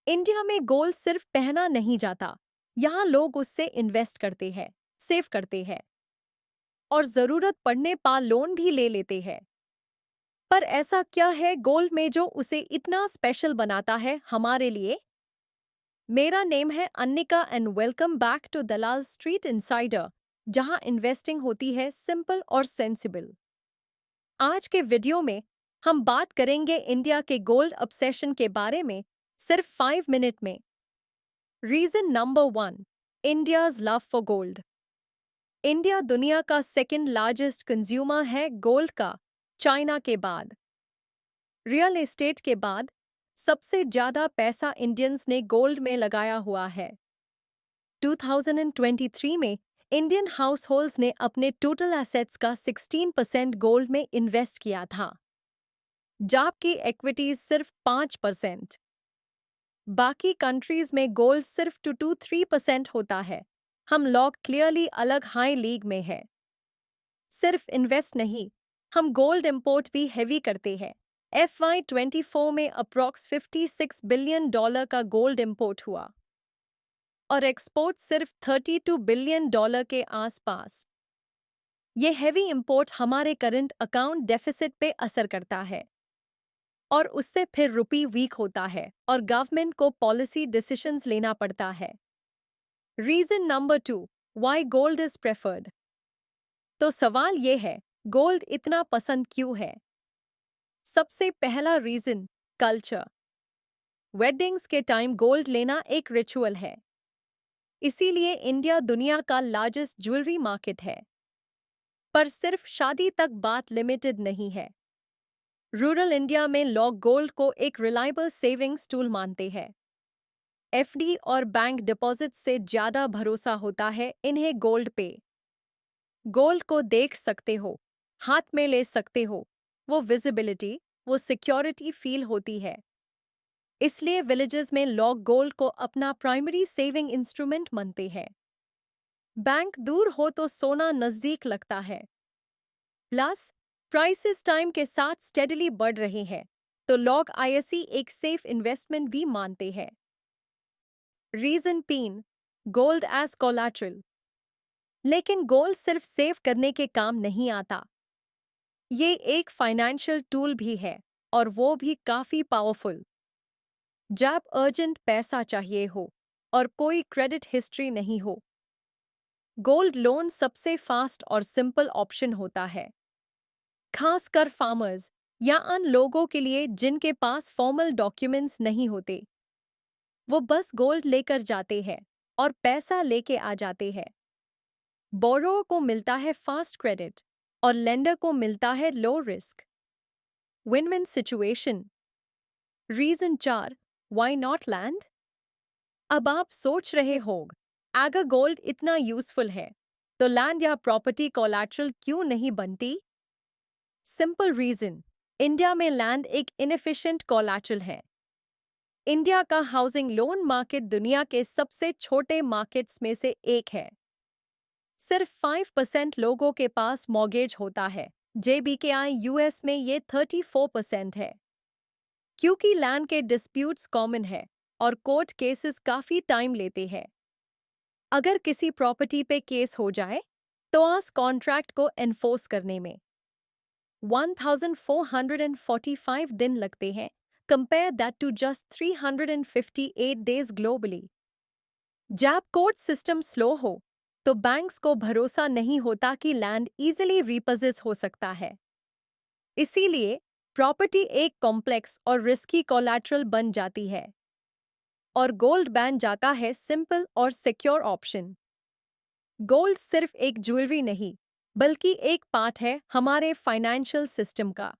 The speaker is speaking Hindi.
इंडिया में गोल्ड सिर्फ पहना नहीं जाता। यहाँ लोग उससे इन्वेस्ट करते हैं, सेव करते हैं और जरूरत पड़ने पर लोन भी ले लेते हैं। पर ऐसा क्या है गोल्ड में जो उसे इतना स्पेशल बनाता है हमारे लिए? मेरा नेम है Annika and welcome back to Dalal Street Insider, जहां इन्वेस्टिंग होती है सिंपल और सेंसिबल। आज के वीडियो में हम बात करेंगे इंडिया के गोल्ड ऑब्सेशन के बारे में, सिर्फ 5 मिनट में। Reason number 1, India's love for gold. India दुनिया का सेकंड लार्जेस्ट कंज्यूमर है गोल्ड का, चाइना के बाद। रियल एस्टेट के बाद सबसे ज्यादा पैसा इंडियंस ने गोल्ड में लगाया हुआ है। 2023 में इंडियन हाउसहोल्ड्स ने अपने टोटल एसेट्स का 16% गोल्ड में इन्वेस्ट किया था, जबकि इक्विटीज सिर्फ 5%। बाकी कंट्रीज में गोल्ड सिर्फ 2-3% होता है। हम लोग क्लियरली अलग हाई लीग में है। सिर्फ इन्वेस्ट नहीं, हम गोल्ड इंपोर्ट भी हैवी करते हैं। FY24 में अप्रॉक्स $56 बिलियन का गोल्ड इंपोर्ट हुआ और एक्सपोर्ट सिर्फ $32 बिलियन के आसपास। ये हैवी इंपोर्ट हमारे करंट अकाउंट डेफिसिट पे असर करता है और उससे फिर रुपी वीक होता है और गवर्नमेंट को पॉलिसी डिसीजंस लेना पड़ता है। Reason number 2, why gold is preferred. तो सवाल ये है, गोल्ड इतना पसंद क्यों है? सबसे पहला रीजन, कल्चर। वेडिंग्स के टाइम गोल्ड लेना एक रिचुअल है। इसीलिए इंडिया दुनिया का लार्जेस्ट ज्वेलरी मार्केट है। पर सिर्फ शादी तक बात लिमिटेड नहीं है। रूरल इंडिया में लोग गोल्ड को एक रिलायबल सेविंग्स टूल मानते हैं। FD और बैंक डिपॉजिट से ज्यादा भरोसा होता है इन्हें गोल्ड पे। गोल्ड को देख सकते हो, हाथ में ले सकते हो, वो विजिबिलिटी, वो सिक्योरिटी फील होती है। इसलिए विलेजेस में लोग गोल्ड को अपना प्राइमरी सेविंग इंस्ट्रूमेंट मानते हैं। बैंक दूर हो तो सोना नजदीक लगता है। प्लस प्राइसेस टाइम के साथ स्टेडली बढ़ रहे हैं, तो लोग ISE एक सेफ इन्वेस्टमेंट भी मानते हैं। Reason 3, gold as collateral. लेकिन गोल्ड सिर्फ सेव करने के काम नहीं आता। ये एक फाइनेंशियल टूल भी है और वो भी काफी पावरफुल। जब अर्जेंट पैसा चाहिए हो और कोई क्रेडिट हिस्ट्री नहीं हो, गोल्ड लोन सबसे फास्ट और सिंपल ऑप्शन होता है। खासकर फार्मर्स या उन लोगों के लिए जिनके पास फॉर्मल डॉक्यूमेंट्स नहीं होते। वो बस गोल्ड लेकर जाते हैं और पैसा लेके आ जाते हैं। बोरोअर को मिलता है फास्ट क्रेडिट और लेंडर को मिलता है low risk. Win win situation. Reason 4, why not land. अब आप सोच रहे होंगे, अगर गोल्ड इतना यूजफुल है तो लैंड या प्रॉपर्टी कोलैटरल क्यों नहीं बनती? सिंपल रीजन, इंडिया में लैंड एक इनएफिशिएंट कोलैटरल है। इंडिया का हाउसिंग लोन मार्केट दुनिया के सबसे छोटे मार्केट्स में से एक है। सिर्फ 5% लोगों के पास मॉर्गेज होता है, JBKI US में ये 34% है। क्योंकि लैंड के डिस्प्यूट्स कॉमन है और कोर्ट केसेस काफी टाइम लेते हैं। अगर किसी प्रॉपर्टी पे केस हो जाए तो उस कॉन्ट्रैक्ट को एनफोर्स करने में 1445 दिन लगते हैं। Compare that to just 358 days globally. जब कोर्ट सिस्टम स्लो हो तो बैंक्स को भरोसा नहीं होता कि लैंड इजीली रिपोजेस हो सकता है। इसीलिए प्रॉपर्टी एक कॉम्प्लेक्स और रिस्की कोलैटरल बन जाती है और गोल्ड बन जाता है सिंपल और सिक्योर ऑप्शन। गोल्ड सिर्फ एक ज्वेलरी नहीं, बल्कि एक पार्ट है हमारे फाइनेंशियल सिस्टम का।